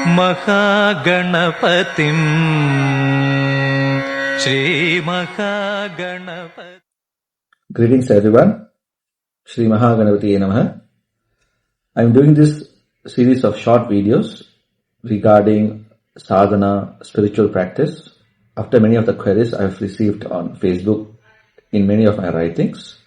Mahaganapatim Shree Mahaganapati. Greetings everyone. Shree Mahaganapati Namaha. I am doing this series of short videos regarding sadhana, spiritual practice, after many of the queries I have received on Facebook in many of my writings.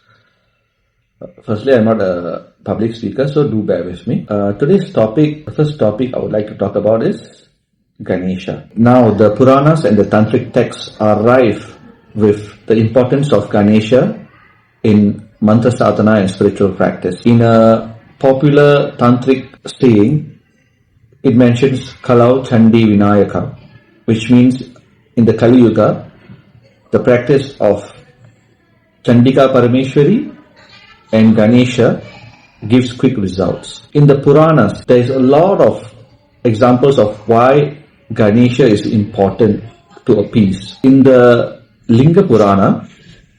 Firstly, I am not a public speaker, so do bear with me. Today's topic, the first topic I would like to talk about is Ganesha. Now, the Puranas and the Tantric texts are rife with the importance of Ganesha in Mantra Sadhana and spiritual practice. In a popular Tantric saying, it mentions Kalau Chandi Vinayaka, which means in the Kali Yuga, the practice of Chandika Parameshwari and Ganesha gives quick results. In the Puranas, there is a lot of examples of why Ganesha is important to appease. In the Linga Purana,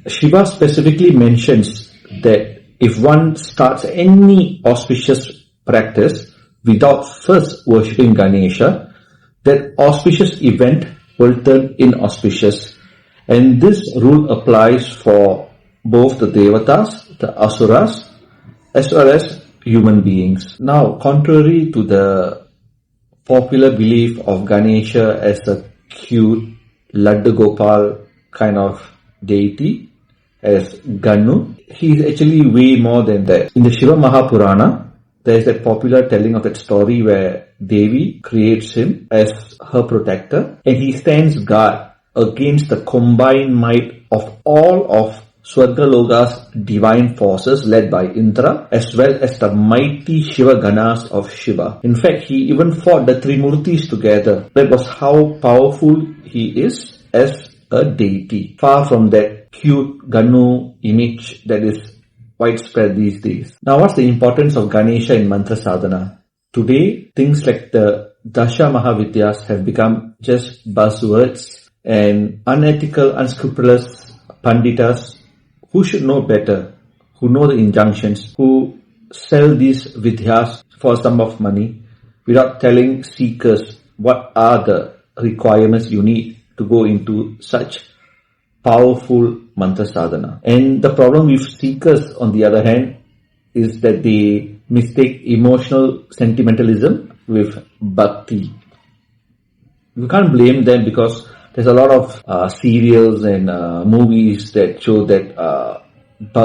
Shiva specifically mentions that if one starts any auspicious practice without first worshipping Ganesha, that auspicious event will turn inauspicious. And this rule applies for both the Devatas, the Asuras, as well as human beings. Now, contrary to the popular belief of Ganesha as a cute Laddu Gopal kind of deity, as Ganu, he is actually way more than that. In the Shiva Mahapurana, there is that popular telling of that story where Devi creates him as her protector, and he stands guard against the combined might of all of Swargaloka's divine forces led by Indra, as well as the mighty Shiva Ganas of Shiva. In fact, he even fought the Trimurtis together. That was how powerful he is as a deity, far from that cute Ganu image that is widespread these days. Now, what's the importance of Ganesha in Mantra Sadhana? Today, things like the Dasha Mahavidyas have become just buzzwords, and unethical, unscrupulous Panditas who should know better, who know the injunctions, who sell these vidyas for a sum of money without telling seekers what are the requirements you need to go into such powerful mantra sadhana. And the problem with seekers, on the other hand, is that they mistake emotional sentimentalism with bhakti. You can't blame them because there's a lot of serials and movies that show that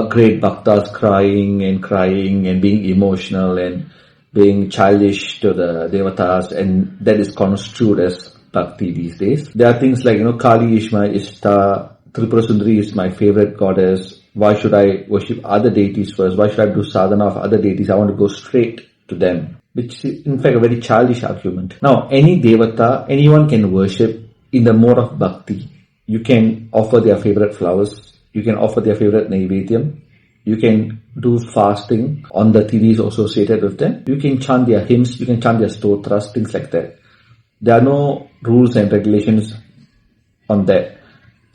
great bhaktas crying and being emotional and being childish to the devatas, and that is construed as bhakti these days. There are things like, Kali is my Ishta, Tripura Sundari is my favorite goddess. Why should I worship other deities first? Why should I do sadhana of other deities? I want to go straight to them, which is in fact a very childish argument. Now, any devata, anyone can worship in the mode of bhakti. You can offer their favorite flowers. You can offer their favorite naivedyam. You can do fasting on the tidis associated with them. You can chant their hymns. You can chant their stotras, things like that. There are no rules and regulations on that.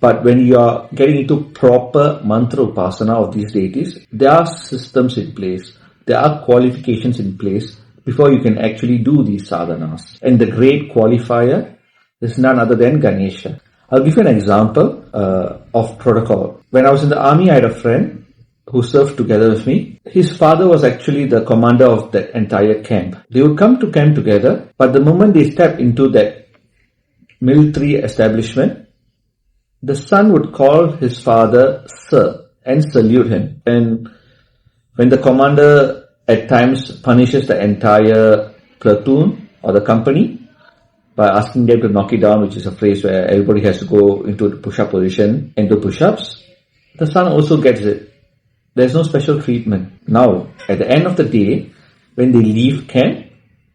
But when you are getting into proper mantra upasana of these deities, there are systems in place. There are qualifications in place before you can actually do these sadhanas. And the great qualifier is none other than Ganesha. I'll give you an example of protocol. When I was in the army, I had a friend who served together with me. His father was actually the commander of that entire camp. They would come to camp together, but the moment they stepped into that military establishment, the son would call his father Sir and salute him. And when the commander at times punishes the entire platoon or the company by asking them to knock it down, which is a phrase where everybody has to go into the push-up position and do push-ups, the son also gets it. There's no special treatment. Now, at the end of the day, when they leave camp,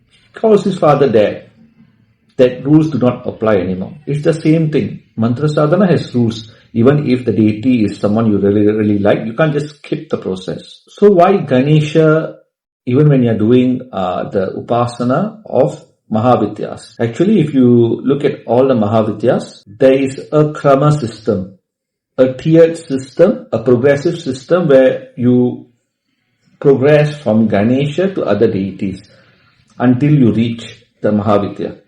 he calls his father Dad. That rules do not apply anymore. It's the same thing. Mantra sadhana has rules. Even if the deity is someone you really like, you can't just skip the process. So why Ganesha, even when you're doing the upasana of Mahavidyas? Actually, if you look at all the Mahavidyas, there is a krama system, a tiered system, a progressive system where you progress from Ganesha to other deities until you reach the Mahavidya.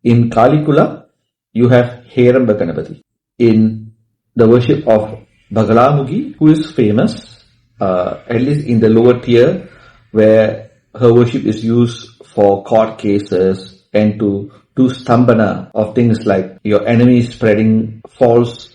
In Kalikula, you have Heramba Ganapati. In the worship of Bagalamugi, who is famous, at least in the lower tier, where her worship is used for court cases and to do stambhana of things like your enemies spreading false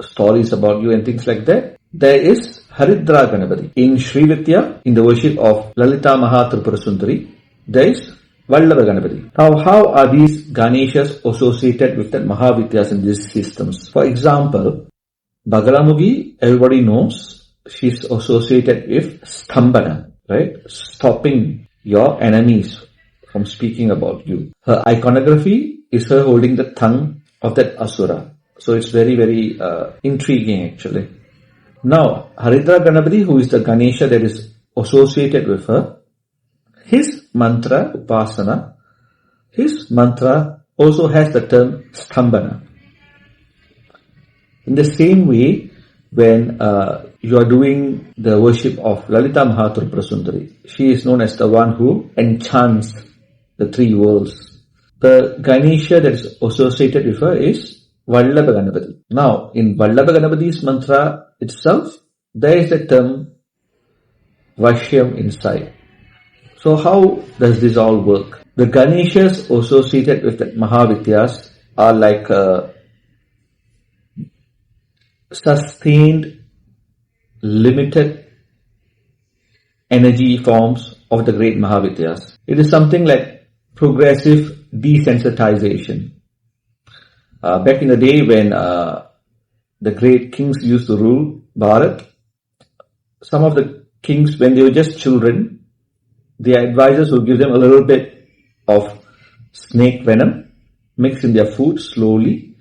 stories about you and things like that. There is Haridra Ganapati. In Shree Vidya, in the worship of Lalita Mahatripura Sundari, there is Vallabha Ganapati. Now, how are these Ganeshas associated with the Mahavidyas in these systems? For example, Bagalamugi, everybody knows, she's associated with Stambhana, right? Stopping your enemies from speaking about you. Her iconography is her holding the tongue of that Asura. So it's very, very intriguing actually. Now, Haridra Ganapati, who is the Ganesha that is associated with her, his mantra, Upasana, his mantra also has the term Stambhana. In the same way, when you are doing the worship of Lalita Mahatripura Sundari, she is known as the one who enchants the three worlds. The Ganesha that is associated with her is Vallabha Ganapati. Now, in Vallabha Ganapati's mantra itself, there is the term Vashyam inside. So how does this all work? The Ganeshas associated with the Mahavidyas are like sustained, limited energy forms of the great Mahavidyas. It is something like progressive desensitization. Back in the day when the great kings used to rule Bharat, some of the kings, when they were just children, their advisors would give them a little bit of snake venom mixed in their food slowly.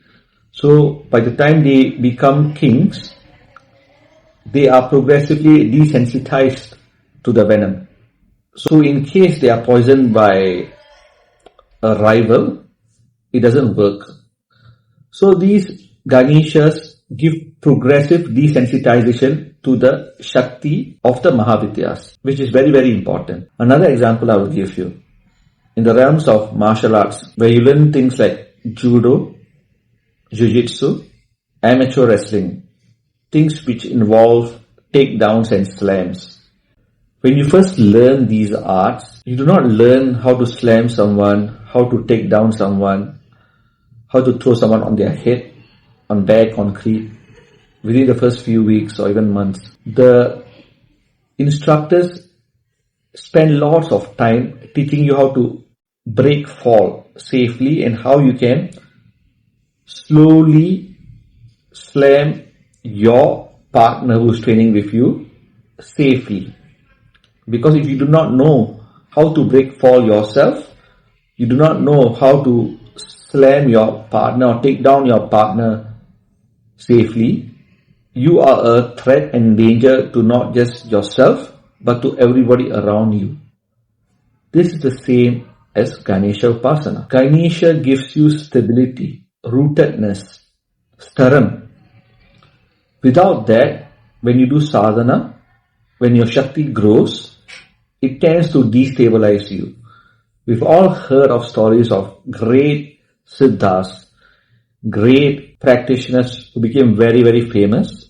So by the time they become kings, they are progressively desensitized to the venom. So in case they are poisoned by a rival, it doesn't work. So these Ganeshas give progressive desensitization to the Shakti of the Mahavidyas, which is very, very important. Another example I will give you. In the realms of martial arts, where you learn things like judo, jiu-jitsu, amateur wrestling, things which involve takedowns and slams. When you first learn these arts, you do not learn how to slam someone, how to take down someone, how to throw someone on their head, on bare concrete, within the first few weeks or even months. The instructors spend lots of time teaching you how to break fall safely and how you can slowly slam your partner who's training with you safely. Because if you do not know how to break fall yourself, you do not know how to slam your partner or take down your partner safely, you are a threat and danger to not just yourself, but to everybody around you. This is the same as Ganesha Upasana. Ganesha gives you stability, rootedness, staram. Without that, when you do sadhana, when your Shakti grows, it tends to destabilize you. We've all heard of stories of great siddhas, great practitioners who became very, very famous,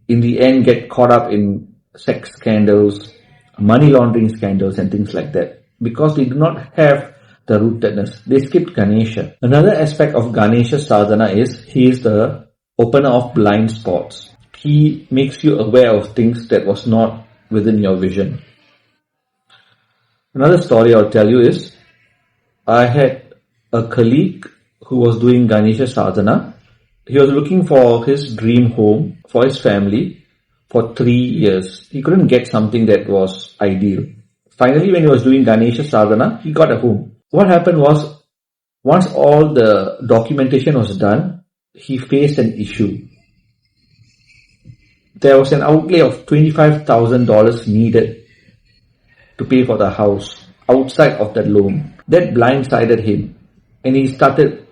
in the end get caught up in sex scandals, money laundering scandals and things like that, because they do not have the rootedness. They skipped Ganesha. Another aspect of Ganesha sadhana is he is the opener of blind spots. He makes you aware of things that was not within your vision. Another story I'll tell you is, I had a colleague who was doing Ganesha sadhana. He was looking for his dream home for his family for 3 years. He couldn't get something that was ideal. Finally, when he was doing Ganesha sadhana, he got a home. What happened was, once all the documentation was done, he faced an issue. There was an outlay of $25,000 needed to pay for the house outside of that loan. That blindsided him, and he started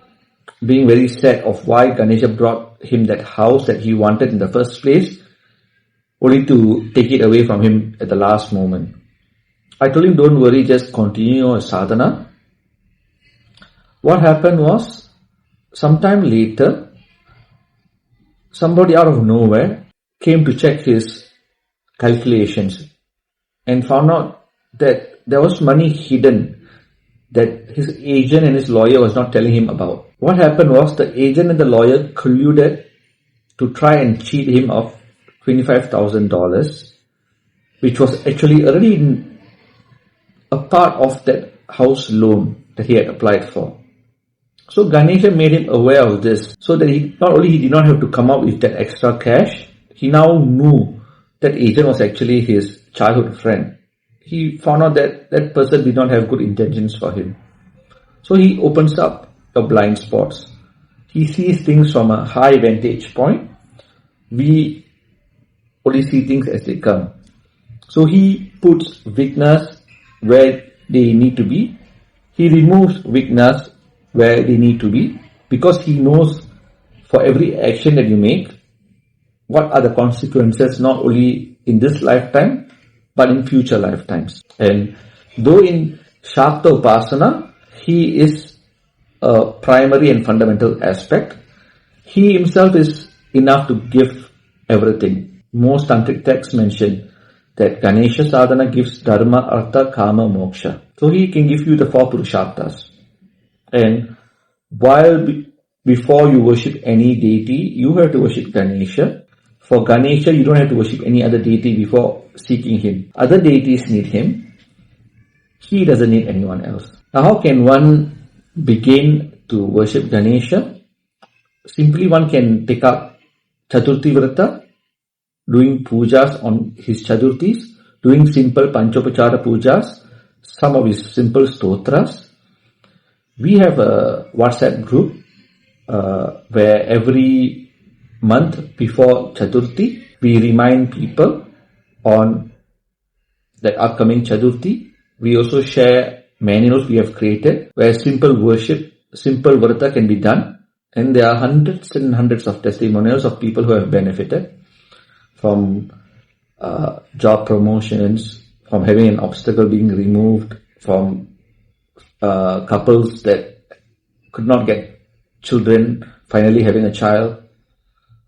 being very sad of why Ganesha brought him that house that he wanted in the first place, only to take it away from him at the last moment. I told him, don't worry, just continue your sadhana. What happened was, sometime later, somebody out of nowhere came to check his calculations and found out that there was money hidden that his agent and his lawyer was not telling him about. What happened was, the agent and the lawyer colluded to try and cheat him of $25,000, which was actually already a part of that house loan that he had applied for. So Ganesha made him aware of this, so that he did not have to come up with that extra cash, he now knew that agent was actually his childhood friend. He found out that that person did not have good intentions for him. So he opens up the blind spots. He sees things from a high vantage point. We only see things as they come. So he puts vignas where they need to be. He removes vignas where they need to be, because he knows for every action that you make, what are the consequences, not only in this lifetime, but in future lifetimes. And though in Shakta Upasana, he is a primary and fundamental aspect, he himself is enough to give everything. Most tantric texts mention that Ganesha Sadhana gives Dharma, Artha, Kama, Moksha. So he can give you the 4 Purusharthas. And while before you worship any deity, you have to worship Ganesha. For Ganesha, you don't have to worship any other deity before seeking him. Other deities need him. He doesn't need anyone else. Now, how can one begin to worship Ganesha? Simply one can take up Chaturthi Vrata, doing pujas on his Chaturthis, doing simple Panchopachara pujas, some of his simple stotras. We have a WhatsApp group where every month before Chaturthi, we remind people on that upcoming Chaturthi. We also share manuals we have created where simple worship, simple vrata can be done. And there are hundreds and hundreds of testimonials of people who have benefited from job promotions, from having an obstacle being removed, from couples that could not get children finally having a child.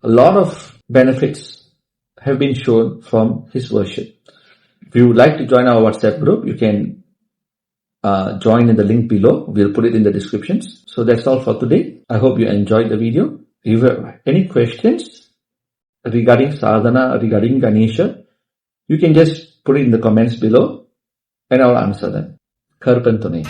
A lot of benefits have been shown from his worship. If you would like to join our WhatsApp group, you can join in the link below. We'll put it in the descriptions. So that's all for today. I hope you enjoyed the video. If you have any questions regarding sadhana, regarding Ganesha, you can just put it in the comments below and I'll answer them. Karpantune.